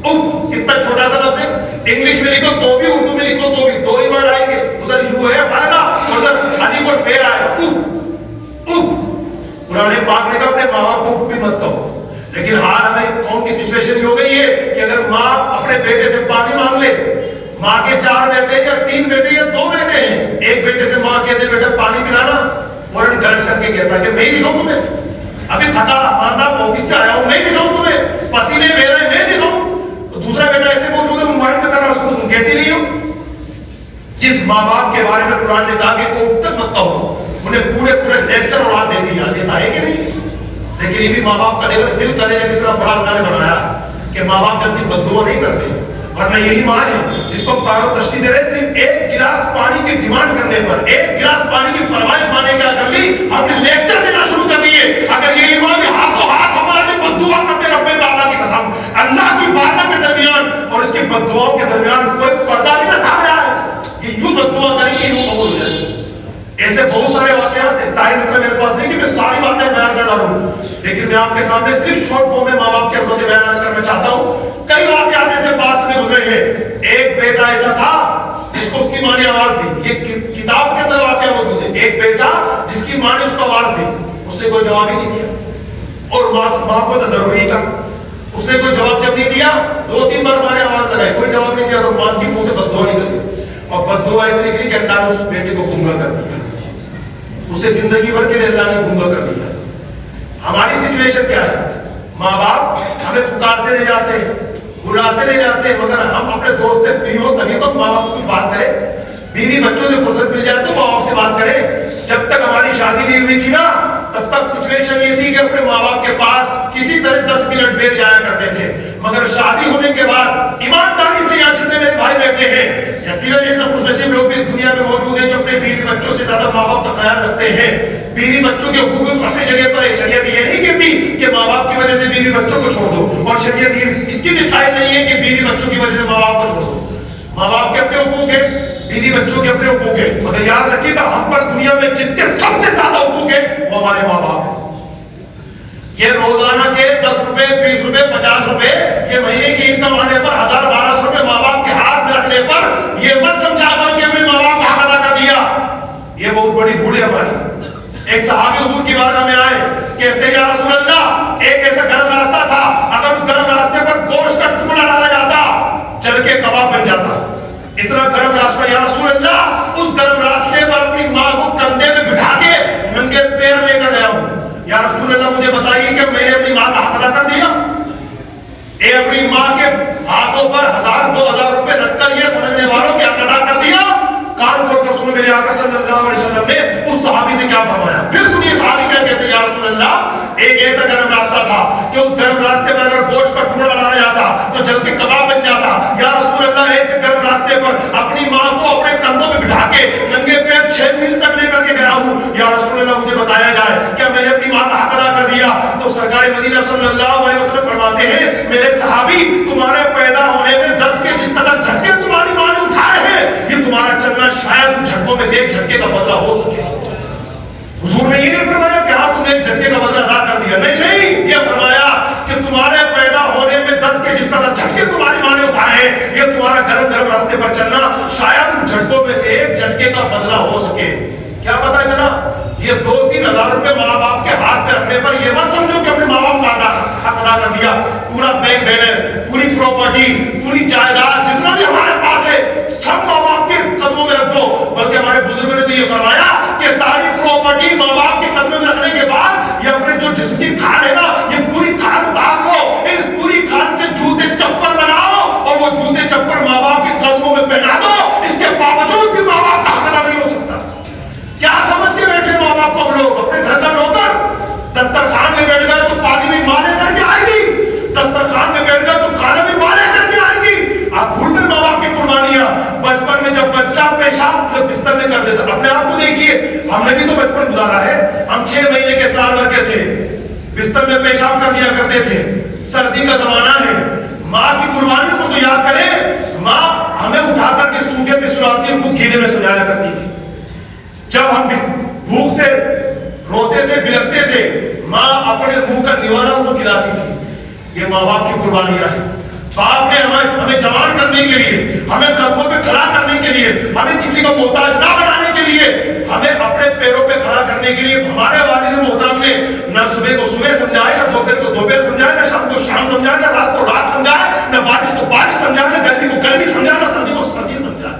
If کتنا چھوٹا سا لفظ ہے، انگلش میں لکھو تو بھی، اردو میں لکھو تو بھی، دو ہی ورڈ آئیں گے، ادھر یو ہے آئے گا، ادھر الف اور فے آئے گا، اف اف۔ قرآن پاک نے کہا اپنے ماں باپ کو اف بھی مت کہو، لیکن حال ہمیں قوم کی سچویشن یہ ہو گئی ہے کہ اگر ماں اپنے بیٹے سے پانی مانگ لے، ماں کے 4 بیٹے یا 3 بیٹے یا 2 بیٹے ہیں، ایک بیٹے سے ماں کہتے بیٹا پانی پلانا، فوراً گرج کر کے کہتا کہ میں ہی دکھاؤں تمہیں، ابھی تھکا ماندہ آفس سے آیا ہوں، میں ہی دکھاؤں تمہیں، پسینے بہ رہے ہیں میں دکھاؤں، تو دوسرا بیٹا ایسے موجود ہے موبائل میں کر رہا، اس کو تم کہتی نہیں ہو۔ جس ماں باپ کے بارے میں قرآن نے کہا کہ اف تک مت کہو، انہیں پورے لیکچر اڑا دے دیا، ایسا ہے کہ نہیں؟ لیکن یہ بھی ماں باپ کا دل کرنے کی طرح بڑا اللہ نے بنایا کہ ماں باپ جلدی بددعا نہیں کرتے، ورنہ یہی ماں ہے جس کو کارو تشریح دے رہے صرف 1 گلاس پانی کی ڈیمانڈ کرنے پر، 1 گلاس پانی کی فرمائش مانے کیا کر لی، اپنے لیکچر دینا شروع کر دیے۔ اگر یہی ماں بھی ہاتھوں ہاتھ ہمارے بددعا کرتے رب تعالیٰ کی قسم، اللہ کی بارگاہ کے درمیان اور اس کی بددعاؤں کے درمیان کوئی پردہ نہیں رکھا گیا ہے کہ یوں بددعا کریں گے یوں قبول ہو جائے۔ ایسے بہت سارے واقعات ہیں، ٹائم اتنا میرے پاس نہیں کہ میں ساری باتیں بیان کر ڈالوں، لیکن میں آپ کے سامنے صرف شارٹ فارم میں ماں باپ کے عظمت بیان آج کرنا چاہتا ہوں۔ کئی واقعات ایسے پاسٹ میں گزرے ہیں۔ ایک بیٹا ایسا تھا جس کو اس کی ماں نے آواز دی، یہ کتاب کے اندر واقعہ موجود ہے، ایک بیٹا جس کی ماں نے اس کو آواز دی، اس نے کوئی جواب ہی نہیں دیا، اور ماں کو تو ضروری تھا، اس نے کوئی جواب جب نہیں دیا، 2-3 بار ماں نے آواز لگائی، کوئی جواب نہیں دیا، تو ماں کی منہ سے بددعا نکلی، اور بددعا ایسے نکلی کہ اللہ نے اس بیٹے کو گمراہ کر دیا، اسے زندگی بھر کے لیے اللہ نے گمراہ کر دیا۔ ہماری سچویشن کیا ہے؟ ماں باپ ہمیں پکارتے رہ جاتے ہیں، بلاتے رہ جاتے ہیں، مگر ہم اپنے دوست سے فری ہو تبھی تو ماں باپ سے بات کریں، بیوی بچوں سے فرصت مل جائے تو ماں باپ سے بات کریں۔ جب تک ہماری شادی نہیں ہوئی تھی نا، تب تک سچویشن یہ تھی کہ اپنے ماں باپ کے پاس کسی طرح 10 منٹ بیٹھ جایا کرتے تھے، مگر شادی ہونے کے بعد ایمانداری سے یہاں جتنے میرے بھائی بیٹھے ہیں، یقیناً یہ سب خوش نصیب لوگ بھی اس دنیا میں موجود ہیں جو اپنے بیوی بچوں سے زیادہ ماں باپ کا خیال رکھتے ہیں۔ بیوی بچوں کے حقوق اپنی جگہ پر ہے، شریعت یہ نہیں کہتی کہ ماں باپ کی وجہ سے بیوی بچوں کو چھوڑ دو، اور شریعت اس کی بھی قائل نہیں ہے کہ بیوی بچوں کی وجہ سے ماں باپ کو چھوڑ دو۔ ماں باپ کے اپنے حقوق ہیں، بیوی بچوں کے اپنے حقوق ہیں، مگر یاد رکھیے گا ہم پر دنیا میں جس کے سب سے زیادہ حقوق ہیں وہ ہمارے ماں باپ ہیں۔ یہ روزانہ کے 10 روپے 20 روپے 50 روپے یہ مہینے کی انکم آنے پر 1000-1200 روپے ماں باپ کے ہاتھ میں رکھنے پر یہ مت سمجھا کر کہ ماں باپ کا حق ادا کر دیا، یہ بہت بڑی بھول ہے ہماری۔ ایک صحابی حضور کی بارگاہ میں آئے کہ یا رسول اللہ، ایک ایسا گرم راستہ تھا، اگر اس گرم راستے پر گوشت کا ٹکڑا ڈالا جاتا جل کے کباب بن جاتا، اتنا گرم راستہ یا رسول اللہ، اس گرم راستے پر اپنی ماں کو کندھے میں بٹھا کے ننگے پیر لے کر گیا ہوں، یا رسول اللہ مجھے بتائیے کہ میں نے اپنی ماں کا حق ادا کر دیا؟ اے اپنی ماں کے ہاتھوں پر 1000-2000 روپے رکھ کر یہ سمجھنے والوں کے حق ادا کر دیا؟ کان کھول کر سنو میرے آقا صلی اللہ علیہ وسلم نے اس صحابی سے کیا فرمایا۔ پھر سنیے صحابی کیا کہتے ہیں، یا رسول اللہ ایک ایسا گرم راستہ تھا کہ اس گرم راستے پر اگر گوشت کا ٹکڑا ڈالا جاتا تو جل کے کباب بن جاتا، یا رسول اللہ ایسے گرم راستے پر اپنی ماں کو اپنے کندھوں میں بٹھا کے ننگے پیر 6 میل تک لے کر کے گیا ہوں، یا رسول اللہ مجھے بتایا جائے کیا میں نے اپنی ماں کا حق ادا کر دیا؟ تو سرکار مدینہ صلی اللہ علیہ وسلم فرماتے ہیں میرے صحابی، تمہارے پیدا ہونے میں درد کے جس طرح جھٹکے تمہاری ماں نے اٹھائے ہیں، یہ تمہارا چلنا شاید ان جھٹکوں میں سے ایک جھٹکے کا بدلہ ہو سکے۔ حضور نے یہ نہیں فرمایا کہ ہاں تم نے ایک جھٹکے کا بدلہ ادا کر دیا، نہیں، یہ فرمایا کہ تمہارے پیدا ہونے میں درد کے جس طرح جھٹکے تمہاری ماں نے اٹھائے ہیں، یہ تمہارا گرم گرم راستے پر چلنا شاید ان جھٹکوں میں سے ایک جھٹکے کا بدلہ ہو سکے۔ کیا پتا چلا؟ یہ 2-3 ہزار روپے ماں باپ کے ہاتھ پہ رکھنے پر یہ مت سمجھو کہ اپنے ماں باپ کا حق ادا کر دیا۔ پورا بینک بیلنس، پوری پراپرٹی، پوری جائیداد جتنا بھی ہمارے پاس ہے سب ماں باپ کے قدموں میں رکھ دو، بلکہ ہمارے بزرگوں نے تو یہ فرمایا کہ ساری پراپرٹی ماں باپ کے قدموں میں رکھنے کے بعد یہ اپنے جو جسم کی کھال ہے نا، یہ پوری کھال اتار لو، اس پوری کھال سے جوتے چپل بناؤ اور وہ جوتے چپل ماں باپ کے قدموں میں پہنا دو، اس کے باوجود بھی ماں باپ کا حق ادا نہیں ہو سکتا۔ کیا سمجھ کے بیٹھے ماں باپ کو ہم لوگ؟ اپنے گھر کا نوکر، دسترخوان میں بیٹھ گئے تو پانی بھی ماں لے کر کے آئے گی، دسترخوان میں بیٹھ گئے تو کھانا بھی ماں لے کر کے آئے گی۔ آپ بھول گئے ماں باپ کی قربانیاں۔ بچپن میں جب بچہ پیشاب بستر میں کر دیتا، اپنے آپ کو دیکھیے، ہم نے بھی تو بچپن گزارا ہے، ہم 6 مہینے کے سال بھر کے تھے، بستر میں پیشاب کر دیا کرتے تھے، سردی کا زمانہ ہے، ماں کی قربانی کو تو یاد کریں، ماں ہمیں اٹھا کر کے سوٹے پہ سلاتی، خود گھیلے میں سلایا کرتی تھی۔ جب ہم بھوک سے روتے تھے بلکتے تھے، ماں اپنے منہ کا نیوالا ان کو کھلاتی تھی۔ یہ ماں باپ کی قربانیاں ہیں۔ باپ نے ہمیں جوان کرنے کے لیے، ہمیں قدموں پہ کھڑا کرنے کے لیے، ہمیں کسی کا محتاج نہ بنانے کے لیے، ہمیں اپنے پیروں پہ کھڑا کرنے کے لیے ہمارے والد محترم نے نہ صبح کو صبح سمجھایا، نہ دوپہر کو دوپہر سمجھایا، نہ شام کو شام سمجھایا، نہ رات کو رات سمجھایا، نہ بارش کو بارش سمجھایا، نہ گرمی کو گرمی سمجھایا، نہ سردی کو سردی سمجھایا۔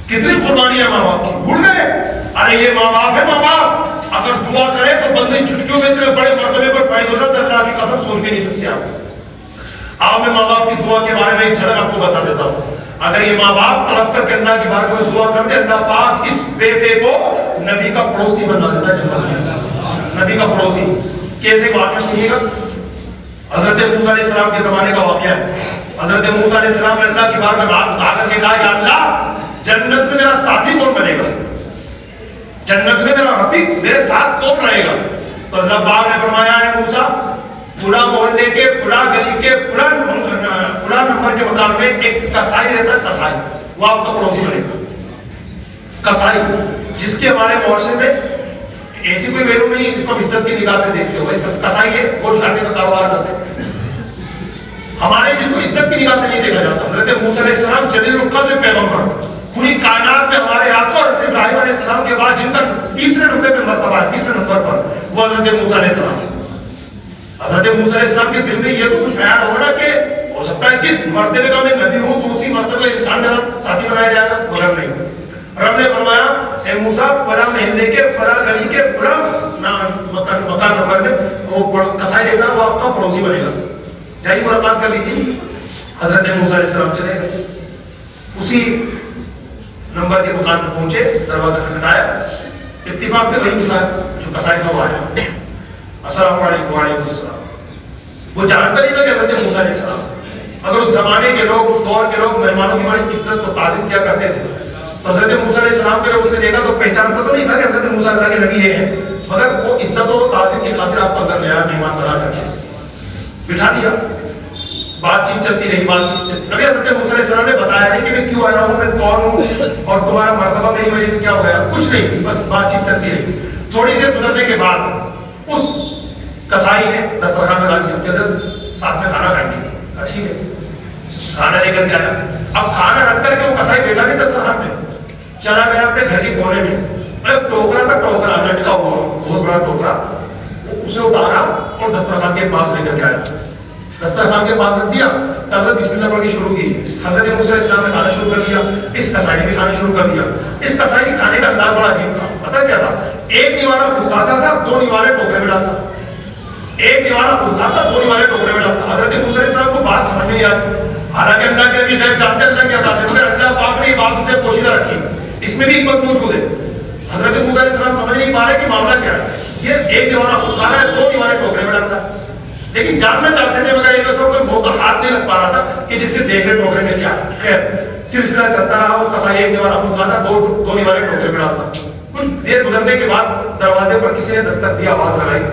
کتنی قربانیاں ماں باپ کی بھول گئے؟ ارے یہ ماں باپ ہے، ماں باپ اگر دعا کرے تو بندے چٹکیوں میں اتنے بڑے مرتبے پر فائز ہو جاتا ہے، اللہ کی قسم سوچ بھی نہیں سکتے آپ۔ میں ماں باپ کی دعا کے بارے میں ایک جھلک آپ کو بتا دیتا ہوں۔ اگر یہ ماں باپ طلب کر کے اللہ کی بارگاہ میں دعا کر دے، اللہ پاک اس بیٹے کو نبی کا پڑوسی بنا دیتا ہے جنت میں، نبی کا پڑوسی۔ کیسے واقعہ سنیے گا، حضرت موسیٰ علیہ السلام کے زمانے کا واقعہ ہے۔ حضرت موسیٰ علیہ السلام نے اللہ کی بارگاہ میں ہاتھ اٹھا کر کے کہا، یا اللہ جنت میں میرا ساتھی کون بنے گا، جنت میں میرا رفیق، میرے ساتھ کون رہے گا؟ تو اللہ پاک نے فرمایا ہے موسیٰ، فلاں محلے کے فلاں گلی کے فلاں نمبر کے مکان میں ایک کسائی رہتا ہے، کسائی، وہ آپ کا پڑوسی بنے گا۔ کسائی جس کے ہمارے معاشرے میں ایسی کوئی ویلو نہیں جس کو عزت کی نگاہ سے دیکھتے ہو، کسائی ہے وہ کاٹنے کا کاروبار کرتے ہیں، ہمارے جن کو عزت کی نگاہ سے نہیں دیکھا جاتا۔ حضرت موسیٰ علیہ السلام جلیل القدر پیغمبر، پوری کائنات میں ہمارے ہاتھوں حضرت ابراہیم علیہ السلام کے بعد جن کا تیسرے نمبر پہ مرتبہ ہے، تیسرے نمبر پر وہ حضرت موسیٰ علیہ السلام۔ حضرت موسیٰ علیہ السلام کے دل میں یہ تو کچھ خیال ہوگا کہ ہو سکتا ہے جس مرتبے کا میں نبی ہوں تو اسی مرتبے انسان میرا ساتھی بنایا جائے گا، مگر نہیں۔ رب نے فرمایا، اے موسیٰ فلاں محلے کے فلاں گلی کے فلاں مکان نمبر میں وہ کسائی رہتا ہے، وہ آپ کا پڑوسی بنے گا، جائیے ملاقات کر لیجیے۔ حضرت موسیٰ علیہ السلام چلے گئے، اسی نمبر کے دکان پر پہنچے، دروازہ کھٹکھٹایا، اتفاق سے وہی جو کسائی تھا وہ آیا، السلام علیکم۔ وعلیکم السلام۔ وہ جانتا نہیں تھا کہ حضرت موسیٰ علیہ السلام، اگر اس زمانے کے لوگ، اس دور کے لوگ مہمانوں کی بڑی عزت و تعظیم کیا کرتے تھے، تو حضرت موسیٰ علیہ السلام کے لوگ اس نے دیکھا تو پہچانتا تو نہیں تھا کہ حضرت موسیٰ اللہ کے نبی یہ ہیں، مگر وہ عزت و تعظیم کی خاطر آپ کو اندر نیا مہمان بنا کر کے بٹھا دیا۔ بات چیت چلتی رہی، بات چیت چلتی رہی۔ حضرت موسیٰ علیہ السلام نے بتایا نہیں کہ میں کیوں آیا ہوں، میں کون ہوں اور تمہارا مرتبہ میری وجہ سے کیا ہو گیا، کچھ نہیں، بس بات چیت چلتی رہی۔ تھوڑی دیر گزرنے کے بعد اس کسائی نے دسترخوان لگا دیا کہ حضرت ساتھ میں کھانا کھائیں گے، ٹھیک ہے، کھانا لے کر کے آیا۔ اب کھانا رکھ کر کے وہ کسائی بیٹھا نہیں دسترخوان میں، چلا گیا اپنے گھر کے کونے میں، ٹوکرا کا ٹوکرا لٹکا ہوا بہت بڑا ٹوکرا، اسے اتارا اور دسترخوان کے پاس لے کر کے آیا، دسترخوان کے پاس رکھ دیا، حضرت بسم اللہ پڑھ کے شروع کی۔ حضرت موسیٰ علیہ السلام نے کھانا شروع کر دیا، اس کسائی نے بھی کھانا شروع کر دیا۔ اس کسائی کے کھانے کا انداز بڑا عجیب تھا، پتہ کیا تھا، ایک نیوالا خود کھاتا تھا، دو نیوالے ٹوکرے میں ڈالتا، ایک نیوالا خود کھاتا، دو نیوالے ٹوکرے میں ڈالتا۔ حضرت موسیٰ علیہ السلام کو بات سمجھ نہیں آئی، حالانکہ اللہ کے نبی غیب جانتے اللہ کیا تھا، مگر اللہ پاک نے یہ بات ان سے پوشیدہ رکھی، اس میں بھی حکمت موجود ہے۔ حضرت موسیٰ علیہ السلام سمجھ نہیں پا رہے کہ معاملہ کیا ہے، یہ ایک نیوالا خود کھا رہا ہے، دو نیوالے ٹوکرے میں ڈالتا ہے، لیکن جاننا چاہتے تھے مگر ایک کوئی موقع ہاتھ نہیں لگ پا رہا تھا کہ جس سے دیکھ لے ٹوکرے میں کیا ہے۔ خیر سلسلہ چلتا رہا، وہ کسائی ایک نیوالا خود کھاتا، دو نیوالے ٹوکرے میں ڈالتا۔ کچھ دیر گزرنے کے بعد دروازے پر کسی نے دستک دی، آواز لگائی،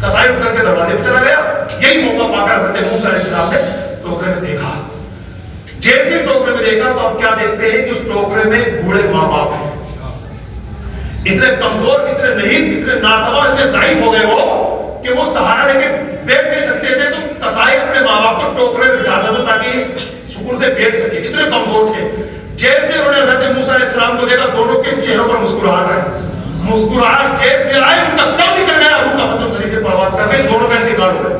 کسائی اٹھ کر کے دروازے پہ چلا گیا۔ یہی موقع پا کر حضرت موسیٰ علیہ السلام نے ٹوکرے میں دیکھا، جیسے ٹوکرے میں دیکھا تو اب کیا دیکھتے ہیں کہ اس ٹوکرے میں بوڑھے ماں باپ ہیں، اتنے کمزور، اتنے نہیں، اتنے ناتواں، اتنے ضعیف ہو گئے وہ کہ وہ سہارا لے کے بیٹھ نہیں سکتے تھے، تو کسائی اپنے ماں باپ کو ٹوکرے میں بٹھاتا تھا تاکہ اس سکون سے بیٹھ سکے، اتنے کمزور تھے۔ جیسے انہوں نے حضرت موسیٰ علیہ السلام کو دیکھا، دونوں کے چہروں پر مسکراہٹ آئی، مسکراہٹ جیسے آئی ان کا دم نکل گیا، روح کا ختم سری سے پرواز کر گئی، دونوں کا انتقال ہو گیا،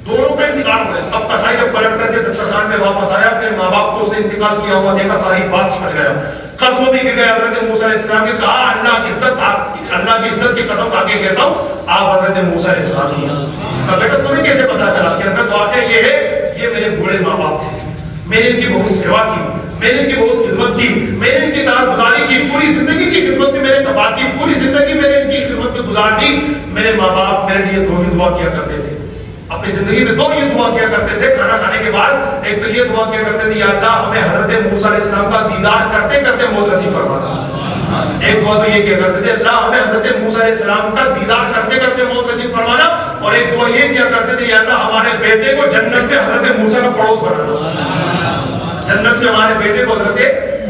دونوں کا انتقال ہو گیا۔ اب کسائی جب پلٹ کر کے دسترخوان میں واپس آیا، اپنے ماں باپ کو اس نے انتقال کیا ہوا دیکھا، ساری بات سمجھ گیا، قدموں بھی گر گئے۔ حضرت موسیٰ علیہ السلام نے کہا، اللہ کی عزت کی قسم کھا کے کہتا ہوں آپ حضرت موسیٰ علیہ السلام ہی ہیں۔ بیٹا تمہیں کیسے پتا چلا کہ حضرت واقعہ یہ ہے، یہ میرے بوڑھے ماں باپ تھے، میں نے ان کی بہت سیوا کی، میں نے ان کی بہت خدمت کی، میں نے ان کی دار گزاری کی، پوری زندگی کی خدمت میں میں نے کبات کی، پوری زندگی میں نے ان کی خدمت میں گزار دی۔ میرے ماں باپ میرے لیے دو ہی دعا کیا کرتے تھے، اپنی زندگی میں دو ہی دعا کیا کرتے تھے کھانا کھانے کے بعد۔ ایک تو یہ دعا کیا کرتے تھے، یا اللہ ہمیں حضرت موسیٰ علیہ السلام کا دیدار کرتے کرتے موت نصیب فرما۔ ایک دعا تو یہ کیا کرتے تھے، اللہ ہمیں حضرت موسیٰ علیہ السلام کا دیدار کرتے کرتے موت نصیب فرمانا، اور ایک دعا یہ کیا کرتے تھے، یا اللہ ہمارے بیٹے کو جنت میں حضرت موسیٰ کا پڑوس بنانا، جنت میں ہمارے بیٹے کو حضرت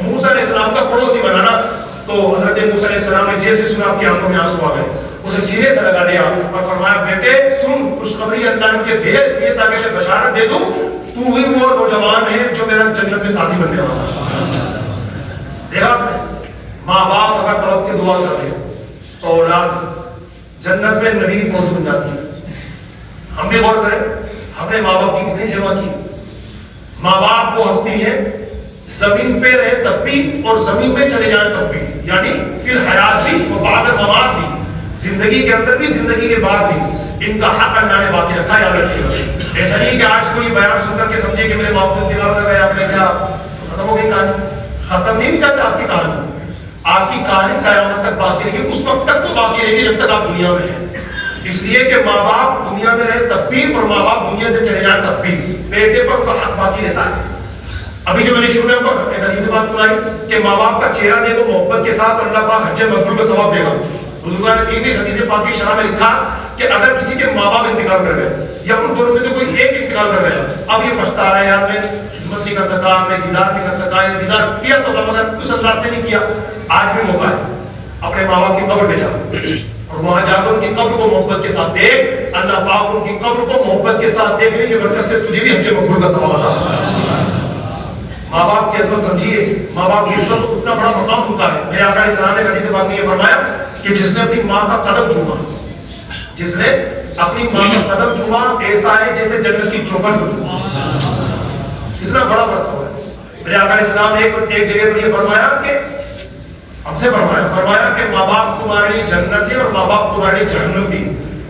موسیٰ علیہ السلام کا پڑوسی بنانا۔ تو حضرت موسیٰ علیہ السلام نے جیسے سنا آپ کی آنکھوں میں آنسو آ گئے، اسے سینے سے لگا دیا اور فرمایا بیٹے سن خوشخبری اللہ نے مجھے دیا اس لیے تاکہ میں بشارت دے دوں تو ہی وہ نوجوان ہے جو میرا جنت میں ساتھی بننے والا ہے. دیکھا ماں باپ اگر طلب کے دعا کرتے ہیں تو اولاد جنت میں نبی پہنچ بن جاتی ہے. ہم بھی غور کریں ہم نے ماں باپ کی کتنی سیوا کی. ماں باپ وہ ہستی ہے زمین پہ رہے تب بھی اور زمین میں چلے جائیں تب بھی, یعنی فی الحیات بھی و بعد الممات بھی, زندگی کے اندر بھی زندگی کے بعد بھی ان کا حق اللہ نے باقی رکھا. یاد رکھیے ایسا نہیں کہ آج کوئی بیان سن کر کے سمجھے کہ میرے باپ نے انتقال کر گیا آپ نے کیا ختم ہو گئی کہانی. ختم نہیں چاہتے آپ کی کہانی. آپ کی کہانی قیامت تک باقی رہے گی, اس وقت تک تو باقی رہے گی جب تک آپ دنیا میں ہیں. اس لیے کہ ماں باپ دنیا میں رہے تب بھی اور ماں باپ دنیا سے چلے جائیں تب بھی بیٹے پر ان کا حق باقی رہتا ہے. ابھی جو میں نے شروع میں ایک حدیث بات سنائی کہ ماں باپ کا چہرہ دیکھو محبت کے ساتھ اللہ پاک حج مبرور کا ثواب دے گا. حضور نے 20 حدیث پاک کی شرح میں لکھا کہ اگر کسی کے ماں باپ انتقال کر گئے یا ان دونوں میں سے کوئی ایک انتقال کر گیا, اب یہ پچھتا رہا ہے یار میں خدمت نہیں کر سکا, میں دیدار نہیں کر سکا, یہ دیدار کیا تو مگر اس انداز سے نہیں کیا. آج بھی موقع ہے اپنے ماں باپ کی قبر پہ جاؤ اور وہاں جا کر ان کی قبر کو محبت کے ساتھ دیکھ. اللہ پاک ان کی قبر کو محبت کے ساتھ دیکھنے کی برکت سے تجھے بھی حج مبرور کا ثواب عطا. ماں باپ کی عظمت سمجھیے, ماں باپ کی عزت اتنا بڑا مقام ہوتا ہے. میرے آقا علیہ السلام نے حدیث پاک میں یہ فرمایا کہ جس نے اپنی ماں کا قدم چوما, جس نے اپنی ماں کا قدم چوما ایسا ہے جیسے جنت کی چوکھٹ کو چوما. کتنا بڑا برتاؤ ہے. میرے آقا علیہ السلام نے ایک جگہ پر یہ فرمایا کہ ہم سے فرمایا کہ ماں باپ تمہارے لیے جنت ہے اور ماں باپ تمہارے لیے جہنم بھی.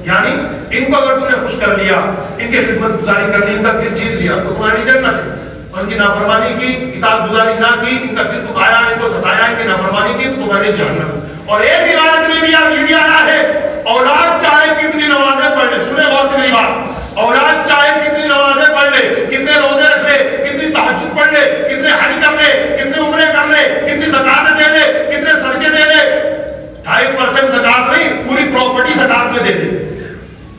یعنی ان کو اگر تم نے خوش کر لیا, ان کی خدمت گزاری کر لی, ان کا دل جیت لیا تو تمہارے لیے جنت ہے. ان کی نافرمانی کی, اطاعت گزاری نہ کی, ان کا دل دکھایا, ان کو ستایا, ان کی نافرمانی کی تو تمہارے لیے جہنم. اور ایک روایت میں بھی یہ بھی آیا ہے اولاد چاہے کتنی نمازیں پڑھ لے, سنے غور سے میری بات, اولاد چاہے کتنی نمازیں پڑھ لے, کتنے روزے رکھ لے, کتنی تہجد پڑھ لے, کتنے حج کر لے, کتنے عمرے کر لے, کتنی زکات دے لے, کتنے صدقے دے لے, 2.5% زکات نہیں پوری پراپرٹی زکات میں دے دے,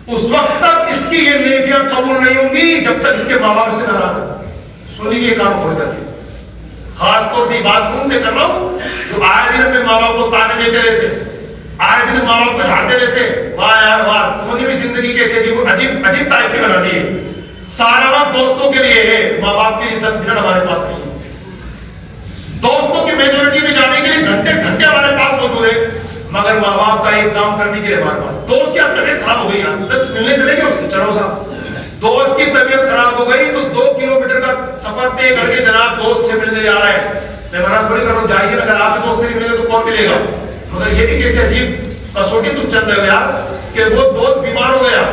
اس وقت تک اس کی یہ نیکیاں قبول نہیں ہوں گی جب تک اس کے ماں باپ سے ناراض ہے. سنیے یہ کام کھول کر کے خاص طور سے بات ان سے کر رہا ہوں جو آئے دن اپنے ماں باپ کو تانے دیتے رہتے, آئے دن ماں باپ کو جھاڑتے رہتے. واہ یار واہ, تمہوں نے بھی زندگی کیسے جی عجیب عجیب ٹائپ کی بنا دی ہے. سارا وقت دوستوں کے لیے ہے, ماں باپ کے لیے 10 منٹ ہمارے پاس نہیں. دوستوں کی میجورٹی میں جانے کے لیے گھنٹے گھنٹے ہمارے پاس موجود ہے, مگر ماں باپ کا ایک کام کرنے کے لیے ہمارے پاس. دوست کی اب طبیعت خراب ہو گئی یار, ملنے چلے گئے اس سے, چلو صاحب دوست کی طبیعت خراب ہو گئی تو 2 کلومیٹر کا سفر طے کر کے جناب دوست سے ملنے جا رہا ہے. میں منع تھوڑی کر رہا ہوں جائیے, اگر آپ کے دوست سے نہیں ملے تو کون ملے گا. مگر یہ بھی کیسے عجیب کسوٹی تم چل رہے ہو یار کہ وہ دوست بیمار ہو گیا,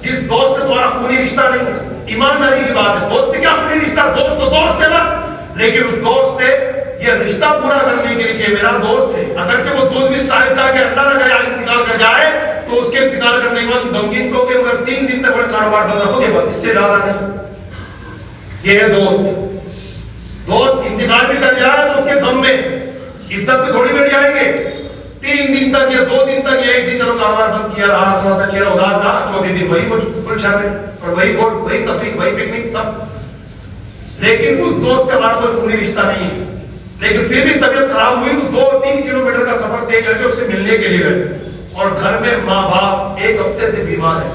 جس دوست سے تمہارا خونی رشتہ نہیں ہے. ایمانداری کی بات ہے, دوست سے کیا خونی رشتہ, دوست تو دوست ہے بس, لیکن اس دوست سے یہ رشتہ پورا کرنے کے لیے کہ میرا دوست ہے, اگرچہ وہ دوست بھی ٹائپ کا کہ اللہ نہ کرے انتقال کر جائے تو اس کے انتقال کرنے کے بعد غمگین کو کہ اگر 3 دن تک بڑا کاروبار بند رکھو گے بس, اس سے زیادہ نہیں. یہ ہے دوست. دوست انتقال بھی کر جائے تو اس کے غم میں عدت میں تھوڑی بیٹھ جائیں گے. 3 دن تک یا 2 دن تک یا 1 دن چلو کاروبار بند کیا رہا, تھوڑا سا چہرہ اداس رہا, 4 دن وہی کچھ شامل اور وہی گوٹ, وہی تفریح, وہی پکنک سب. لیکن اس دوست سے ہمارا کوئی خونی رشتہ نہیں ہے, لیکن پھر بھی طبیعت خراب ہوئی تو 2-3 کلومیٹر کا سفر طے کر کے اس سے ملنے کے لیے گئے. اور گھر میں ماں باپ 1 ہفتے سے بیمار ہے,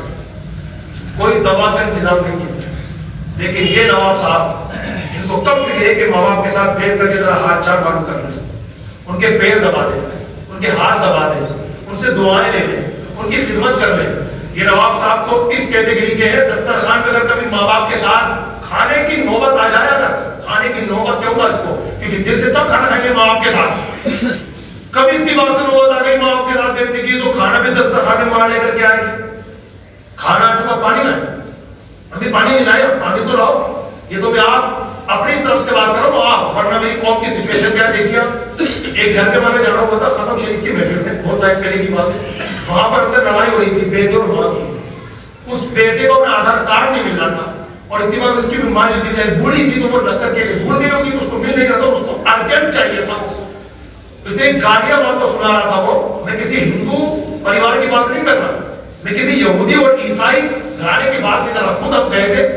کوئی دوا کا انتظام نہیں ہے. لیکن یہ نواب صاحب ان کو کب فکر ہے کہ ماں باپ کے ساتھ بیٹھ کر کے ذرا ہاتھ چار معلوم کر لیں, ان کے پیر دبا دیں, ان کے ہاتھ دبا دیں, ان سے دعائیں لے لیں, ان کی خدمت کر لیں. یہ نواب صاحب تو اس کیٹیگری کے ہیں, دسترخوان پہ اگر کبھی ماں باپ کے ساتھ کھانے کی نوبت آ جائے گا, کھانے کی نوبت کیوں گا اس کو, کیونکہ دل سے تب کھانا کھائیں گے ماں باپ کے ساتھ. کبھی اتنی بار سے نوبت آ گئی ماں باپ کے ساتھ بیٹھنے کی تو کھانا بھی دسترخوان میں ماں لے کر کے آئے گی. کھانا چکا پانی لائے, ابھی پانی نہیں لائے, پانی تو لاؤ. یہ تو میں آپ اپنی طرف سے بات کرو آپ, ورنہ میری قوم کی سچویشن کیا دیکھیے. ایک گھر کے میں جانا ہوا تھا ختم شریف کی محفل میں, بہت ٹائم پہلے کی بات ہے. وہاں پر اندر لڑائی ہو رہی تھی بیٹے اور ماں کی. اس بیٹے کو اپنا آدھار کارڈ نہیں مل رہا تھا, اور اتنی بار اس کی بھی ماں جو تھی چاہے بوڑھی تھی تو وہ لگ کر کے بھول گئی ہوگی تو اس کو مل نہیں رہا تھا, اس کو ارجنٹ چاہیے تھا. اتنے گالیاں ماں کو سنا رہا تھا وہ. میں کسی ہندو پریوار کی بات نہیں کر رہا, میں کسی یہودی اور عیسائی گھرانے کی بات نہیں کر رہا. خود اب گئے تھے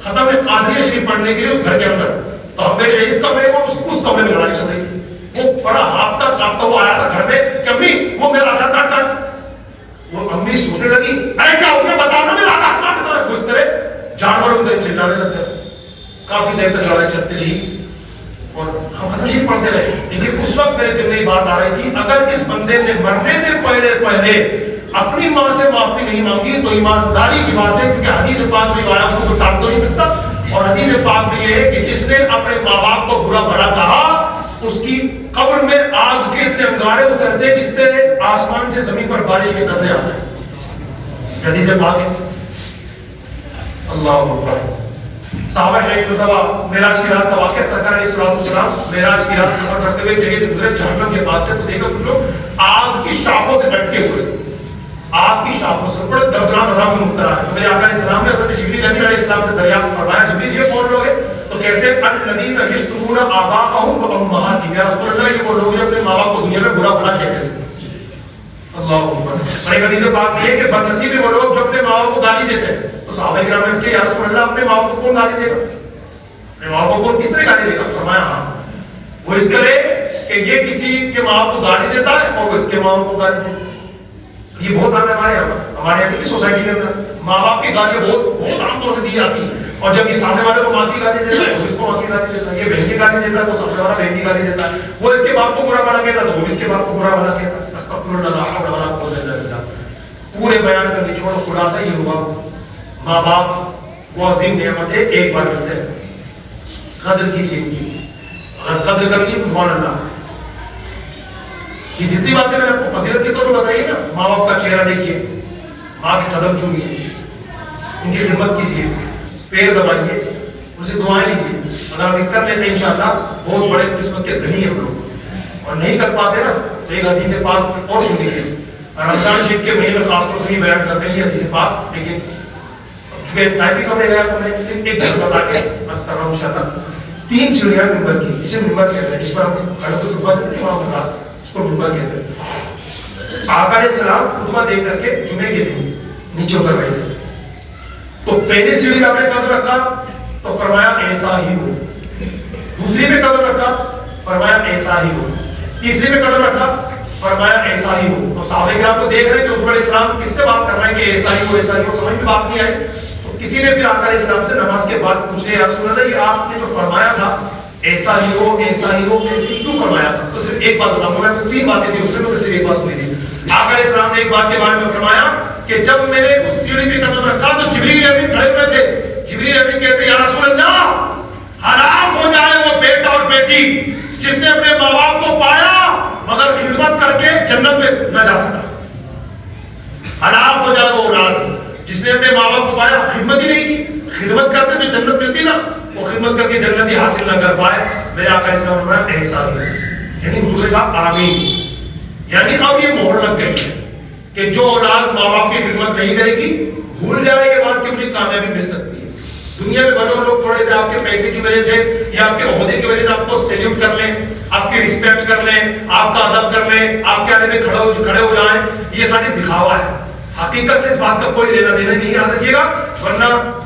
ختم میں قادریہ شریف پڑھنے کے لیے اس گھر کے اندر, تو ہم بیٹھے اس کمرے میں اس کمرے میں لڑائی چل رہی تھی. وہ بڑا ہاپتا وہ آیا تھا گھر میں کہ امی وہ میرا آدھار کارڈ وہ امی سوچنے لگی ارے کیا ہو گیا بتاؤ نا، میرا ہاتھ کاٹ دو، اس طرح جانوروں کی طرح چلانے لگ گئے. کافی دیر تک لڑائی چلتی رہی اور ہم خطرشی پڑھتے رہے. لیکن اس وقت میرے دل میں بات آ رہی تھی اگر اس بندے نے مرنے سے پہلے اپنی ماں سے معافی نہیں مانگی تو ایمانداری کی بات ہے، کیونکہ حدیث پاک میں آیا اس کو ٹال تو نہیں سکتا. اور حدیث پاک میں یہ ہے کہ جس نے اپنے ماں باپ کو برا بھلا کہا اس کی قبر میں آگ کے اتنے انگارے اترتے جس سے آسمان سے زمین پر بارش کے قطرے آتے ہیں. حدیث پاک ہے. اللہ اکبر. صحابہ ایک مرتبہ معراج کی رات کا واقعہ، سرکار علیہ الصلوۃ والسلام معراج کی رات سفر کرتے ہوئے جگہ سے گزرے جہنم کے پاس سے، تو دیکھا کچھ لوگ آگ کی شاخوں سے لٹکے ہوئے، آگ کی شاخوں سے بڑے دردناک عذاب میں مبتلا ہے. میرے آقا علیہ السلام نے حضرت جبریل امین علیہ السلام سے دریافت فرمایا جبریل یہ کون لوگ ہیں؟ تو کہتے ہیں الذین یشتمون آباءهم وامہاتہم. یا رسول اللہ یہ وہ لوگ جو اپنے ماں باپ کو دنیا میں برا بھلا کہتے ہیں. اللہ اکبر. اور ایک حدیث پاک یہ ہے کہ بد نصیب وہ لوگ جو اپنے ماں باپ کو گالی دیتے ہیں. تو صحابہ کرام نے اس کے یا رسول اللہ اپنے ماں باپ کو کون گالی دے گا؟ اپنے ماں باپ کو کس طرح گالی دے گا؟ فرمایا ہاں وہ اس طرح کہ یہ کسی کے ماں باپ کو گالی دیتا ہے اور وہ اس کے ماں باپ کو گالی دیتا ہے. یہ بہت عام ہے ہمارے یہاں کی سوسائٹی کے اندر ماں باپ کی گالیاں بہت عام طور سے دی جاتی ہیں. اور جب یہ سامنے والے کو ماں کی گالی دیتا ہے وہ اس کو ماں کی گالی دیتا ہے، یہ بہن کی گالی دیتا ہے تو سامنے والا بہن کی گالی دیتا ہے، وہ اس کے باپ کو برا بھلا کہتا ہے تو وہ اس کے باپ کو برا بھلا کہتا ہے. استغفر اللہ لا حول ولا قوت الا باللہ. پورے بیان کرنے چھوڑو، خلاصہ یہ ہوا ماں باپ وہ عظیم نعمت ہے، ایک بار ملتے ہیں، قدر کیجیے ان کی. اگر قدر کر لی تو سبحان اللہ. یہ جتنی باتیں میں نے آپ کو فضیلت کے طور پر بتائی نا، ماں باپ کا چہرہ دیکھیے، ماں کے قدم چومیے، ان کی خدمت کیجیے، پیر دبائیے، ان سے دعائیں لیجیے. اگر آپ کر لیتے ہیں انشاءاللہ بہت بڑے قسمت کے دھنی ہیں ہم لوگ. اور نہیں کر پاتے نا تو ایک حدیث پاک اور سن لیجیے. رمضان شریف کے مہینے میں خاص طور سے بیان کرتے ہیں یہ حدیث پاک، لیکن چونکہ ٹائپنگ کرنے گیا تو میں صرف ایک چیز بتا کے بس کر رہا ہوں انشاءاللہ. 3 سیڑھیاں منبر کی، اسے منبر کہتے ہیں، جس پر ہم کھڑے تو خطبہ دیتے ہیں وہاں پر اس کو منبر کہتے ہیں. آقا علیہ السلام خطبہ دے کر کے جمعے کے دن نیچے اتر رہے تھے. تو پہلی سیڑھی میں آپ نے قدم رکھا تو فرمایا ایسا ہی ہو. دوسری میں قدم رکھا فرمایا ایسا ہی ہو. تیسری میں قدم رکھا فرمایا ایسا ہی ہو. تو صحابہ کرام کو دیکھ رہے کہ حضور علیہ السلام کس سے بات کر رہے ہیں کہ ایسا ہی ہو ایسا ہی ہو، سمجھ میں بات نہیں آئی. تو کسی نے پھر آقا علیہ السلام سے نماز کے بعد پوچھا یا رسول اللہ یہ آپ نے جو فرمایا تھا ایسا ہی ہو ایسا ہی ہو کیوں فرمایا تھا؟ تو صرف ایک بات بتاؤں گا، میں 3 باتیں تھی اس میں صرف ایک بات سنی تھی. آقا علیہ السلام نے ایک بات کے بارے میں فرمایا کہ جب میں نے اس سیڑھی پہ قدم رکھا تو جبریل امین کھڑے ہوئے تھے. جبریل امین کہتے ہیں یا رسول اللہ ہلاک ہو جائے وہ بیٹا اور بیٹی جس نے اپنے ماں باپ کو پایا مگر خدمت کر کے جنت میں نہ جا سکا. ہلاک ہو جائے وہ اولاد جس نے اپنے ماں باپ کو پایا خدمت ہی نہیں کی. خدمت کرتے تو جنت ملتی نا، وہ خدمت کر کے جنت ہی حاصل نہ کر پائے. میرے آقا اس کا فرمایا ایسا ہی، یعنی حضور نے کہا آمین. یعنی اب یہ مہر لگ گئی ہے کہ جو اولاد ماں باپ کی خدمت نہیں کرے گی بھول جائے یہ بات کہ مجھے کامیابی مل سکتی ہے. دنیا میں بڑے لوگ تھوڑے سے آپ کے پیسے کی وجہ سے یا آپ کے عہدے کی وجہ سے آپ کو سیلیوٹ کر لیں، آپ کی رسپیکٹ کر لیں، آپ کا ادب کر لیں، آپ کے آنے میں کھڑے ہو جائیں، یہ خالی دکھاوا ہے. حقیقت سے اس بات کا کوئی لینا دینا نہیں. یاد رکھیے گا ورنہ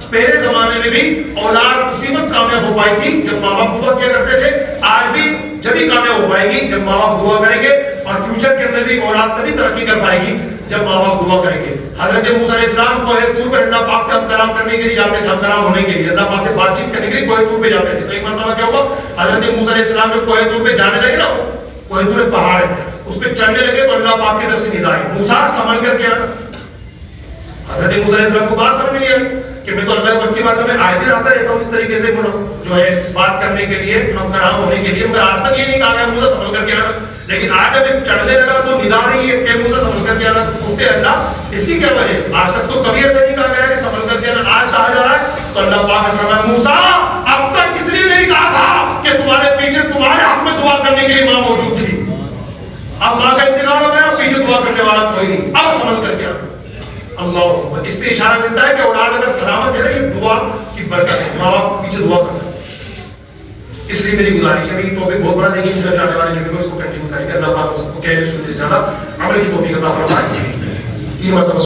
پہلے زمانے میں بھی اولاد اسی وقت کامیاب ہو پائی تھی جب ماں باپ دعا کیا کرتے تھے. آج بھی جبھی کامیاب ہو پائے گی جب ماں باپ دعا کریں گے، اور فیوچر کے اندر بھی اولاد تبھی ترقی کر پائے گی جب ماں باپ دعا کریں گے. حضرت موسیٰ علیہ السلام کوہ طور پر اللہ پاک سے ہم کلام کرنے کے لیے جاتے تھے، ہم کلام ہونے کے لیے اللہ پاک سے بات چیت کرنے کے لیے کوہ طور پہ جاتے تھے. تو ایک مرتبہ کیا ہوا، حضرت موسیٰ علیہ السلام جب کوہ طور پہ جانے لگے نا، کوہ طور پہاڑ ہے اس پہ چڑھنے لگے تو اللہ پاک کی طرف سے ندا آئی موسیٰ سنبھل کر کے آنا. حضرت موسیٰ علیہ السلام کو بات سمجھ نہیں آئی کہ میں تو اللہ کے کی بات میں آیتیں آتا رہتا ہوں اس طریقے سے جو ہے بات کرنے کے لیے، ہم کلام ہونے کے لیے. مگر آج تک یہ نہیں کہا گیا موسیٰ سنبھل کر کے آنا. لیکن آج جب چڑھنے لگا تو ندا رہی ہے کہ موسیٰ سنبھل کر کے آنا. پوچھتے اللہ اس کی کیا وجہ؟ آج تک تو کبھی ایسا نہیں کہا گیا کہ سنبھل کر کے آنا، آج کہا جا رہا ہے. تو اللہ پاک نے فرمایا موسیٰ اب تک کس لیے نہیں کہا تھا کہ تمہارے پیچھے تمہارے حق میں دعا کرنے کے لیے ماں موجود تھی. اب ماں کا انتقال ہو گیا، پیچھے دعا کرنے والا کوئی نہیں، اب سنبھل کر کے آنا. اللہ اس سے اشارہ دیتا ہے کہ اولاد اگر سلامت ہے نا یہ دعا کی برکت ہے، ماں باپ پیچھے دعا کرتا ہے. اس لیے میری گزارش ہے کہ ٹاپک بہت بڑا لیکن چلے جانے والے دنوں میں اس کو کنٹینیو کریں گے. اللہ پاک سب کو کہنے سننے سے زیادہ عمل کی توفیق عطا فرمائے. 3 مرتبہ